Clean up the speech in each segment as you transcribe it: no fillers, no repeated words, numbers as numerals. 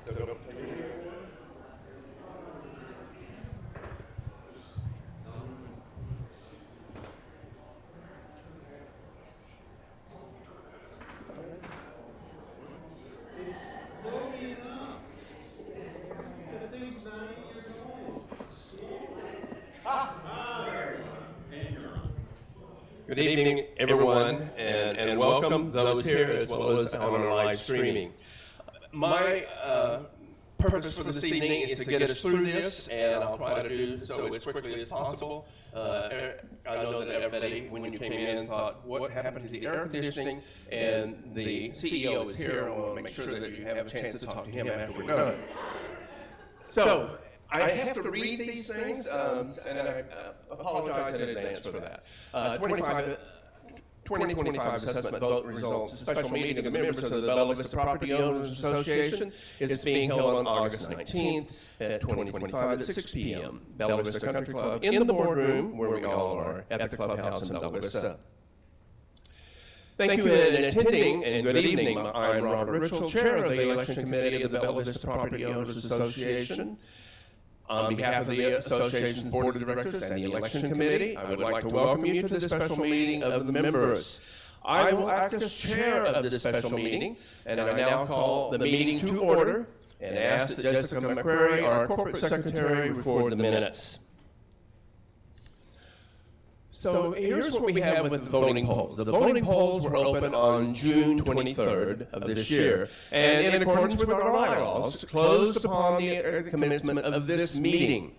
Good evening, everyone, and welcome those here as well as on our live streaming. My purpose for this evening is to get us through this, and I'll try to do so as quickly as possible. I know that everybody, when you came in, thought, what happened to the air conditioning? And the CEO is here. I want to make sure that you have a chance to talk to him after we're done. So, I have to read these things, and I apologize in advance for that. 2025 assessment vote results. A special meeting of the members of the Bella Vista Property Owners Association is being held on August 19th at 2025 at 6 p.m. Bella Vista Country Club in the boardroom where we all are at the clubhouse in Bella Vista. Thank you in attending, and good evening. I'm Robert Ritchell, Chair of the Election Committee of the Bella Vista Property Owners Association. On behalf of the Association's Board of Directors and the Election Committee, I would like to welcome you to this special meeting of the members. I will act as chair of this special meeting, and I now call the meeting to order and ask that Jessica McCrary, our Corporate Secretary, record the minutes. So here's what we have with the voting polls. The voting polls were open on June 23rd of this year, and in accordance with our bylaws, closed upon the commencement of this meeting.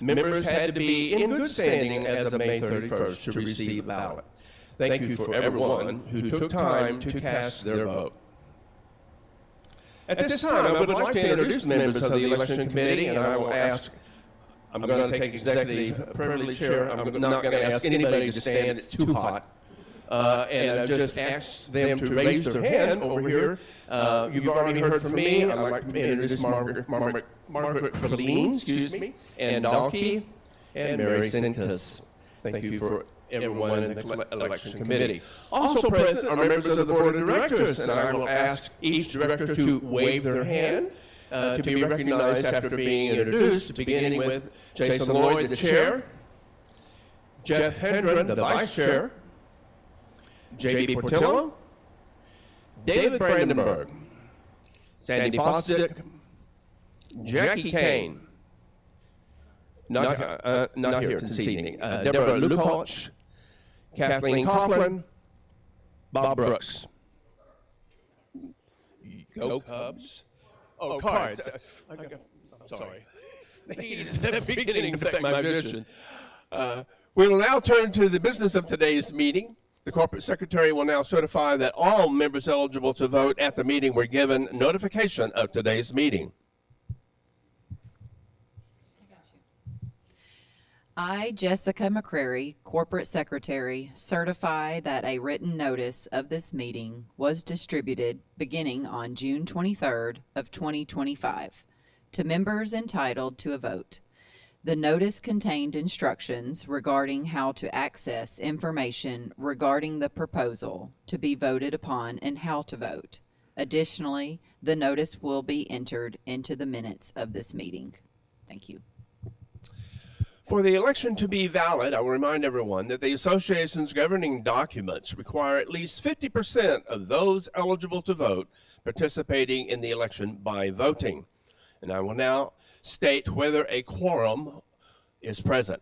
Members had to be in good standing as of May 31st to receive a ballot. Thank you for everyone who took time to cast their vote. At this time, I would like to introduce the members of the Election Committee, and I will ask I'm going to take executive privilege here. I'm not going to ask anybody to stand. It's too hot. And just ask them to raise their hand over here. You've already heard from me. I'd like to introduce Margaret Verleen, and Dalkey, and Mary Sinkus. Thank you for everyone in the Election Committee. Also present are members of the Board of Directors, and I will ask each director to wave their hand to be recognized after being introduced, beginning with Jason Lloyd, the chair, Jeff Hendren, the vice chair, J.B. Portillo, David Brandenburg, Sandy Fostick, Jackie Kane, not here this evening, Deborah Lukoch, Kathleen Coughlin, Bob Brooks. Go Cubs. Oh, cards. I'm sorry. They're beginning to affect my vision. We will now turn to the business of today's meeting. The Corporate Secretary will now certify that all members eligible to vote at the meeting were given notification of today's meeting. I, Jessica McCrary, Corporate Secretary, certify that a written notice of this meeting was distributed beginning on June 23rd of 2025 to members entitled to a vote. The notice contained instructions regarding how to access information regarding the proposal to be voted upon and how to vote. Additionally, the notice will be entered into the minutes of this meeting. Thank you. For the election to be valid, I will remind everyone that the association's governing documents require at least 50% of those eligible to vote participating in the election by voting. And I will now state whether a quorum is present.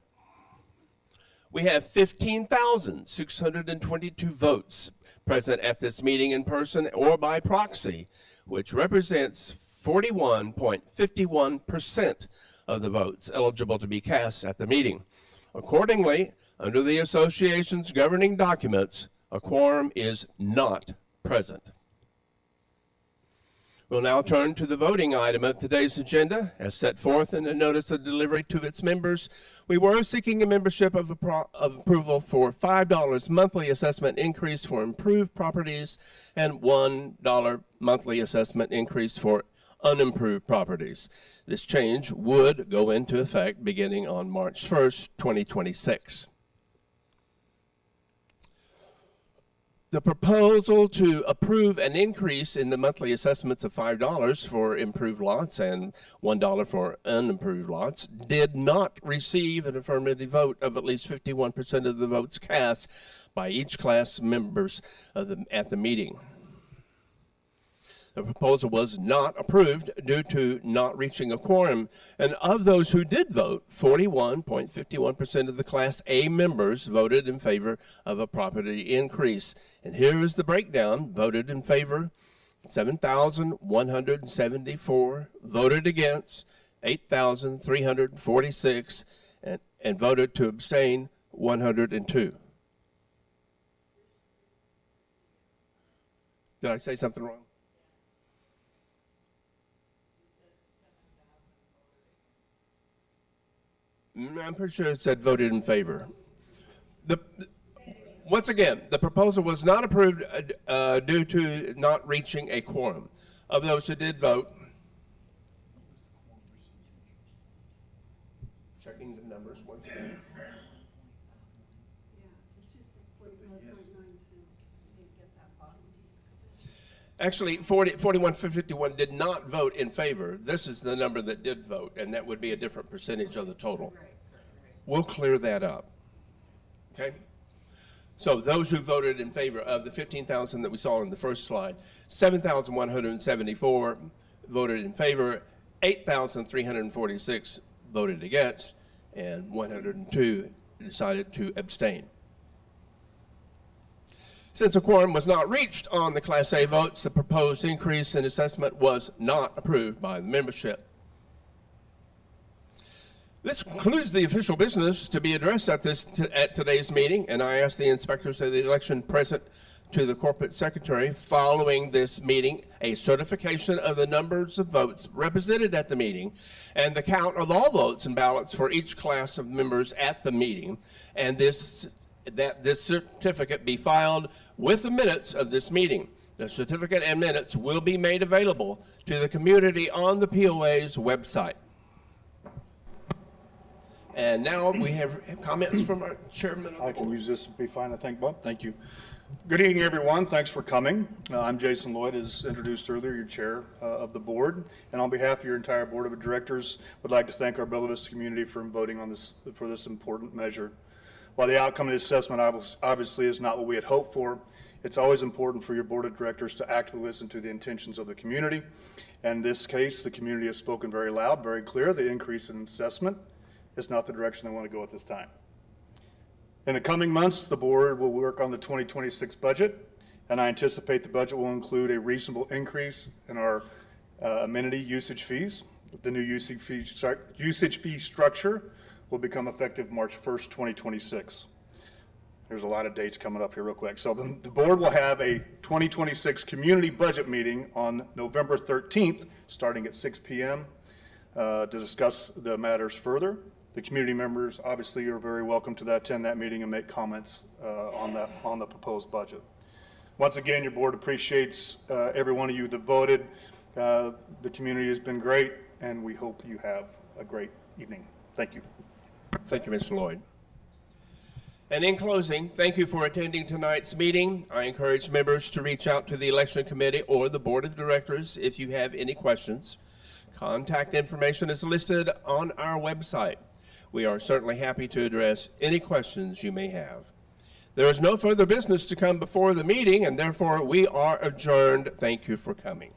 We have 15,622 votes present at this meeting in person or by proxy, which represents 41.51% of the votes eligible to be cast at the meeting. Accordingly, under the association's governing documents, a quorum is not present. We'll now turn to the voting item of today's agenda. As set forth in the notice of delivery to its members, we were seeking a membership of approval for $5 monthly assessment increase for improved properties and $1 monthly assessment increase for unimproved properties. This change would go into effect beginning on March 1st, 2026. The proposal to approve an increase in the monthly assessments of $5 for improved lots and $1 for unimproved lots did not receive an affirmative vote of at least 51% of the votes cast by each class members at the meeting. The proposal was not approved due to not reaching a quorum, and of those who did vote, 41.51% of the Class A members voted in favor of a property increase. And here is the breakdown. Voted in favor, 7,174, voted against, 8,346, and voted to abstain, 102. Did I say something wrong? I'm pretty sure it said voted in favor. Once again, the proposal was not approved due to not reaching a quorum. Of those who did vote, checking the numbers once again. Actually, 4151 did not vote in favor. This is the number that did vote, and that would be a different percentage of the total. We'll clear that up. Okay? So those who voted in favor of the 15,000 that we saw in the first slide, 7,174 voted in favor, 8,346 voted against, and 102 decided to abstain. Since a quorum was not reached on the Class A votes, the proposed increase in assessment was not approved by the membership. This concludes the official business to be addressed at today's meeting, and I ask the inspectors of the election present to the corporate secretary following this meeting a certification of the numbers of votes represented at the meeting and the count of all votes and ballots for each class of members at the meeting, and that this certificate be filed with the minutes of this meeting. The certificate and minutes will be made available to the community on the POA's website. And now we have comments from our chairman. I can use this, be fine, I think, Bob. Thank you. Good evening, everyone. Thanks for coming. I'm Jason Lloyd, as introduced earlier, your chair of the board. And on behalf of your entire board of directors, would like to thank our Bella Vista community for voting on this for this important measure. While the outcome of the assessment obviously is not what we had hoped for, it's always important for your board of directors to actively listen to the intentions of the community. And in this case, the community has spoken very loud, very clear. The increase in assessment is not the direction they want to go at this time. In the coming months, the board will work on the 2026 budget, and I anticipate the budget will include a reasonable increase in our amenity usage fees. The new usage fee structure will become effective March 1st, 2026. There's a lot of dates coming up here real quick. So the board will have a 2026 community budget meeting on November 13th, starting at 6 p.m. To discuss the matters further. The community members obviously are very welcome to attend that meeting and make comments on the proposed budget. Once again, your board appreciates every one of you that voted. The community has been great, and we hope you have a great evening. Thank you. Thank you, Mr. Lloyd. And in closing, thank you for attending tonight's meeting. I encourage members to reach out to the election committee or the board of directors if you have any questions. Contact information is listed on our website. We are certainly happy to address any questions you may have. There is no further business to come before the meeting, and therefore we are adjourned. Thank you for coming.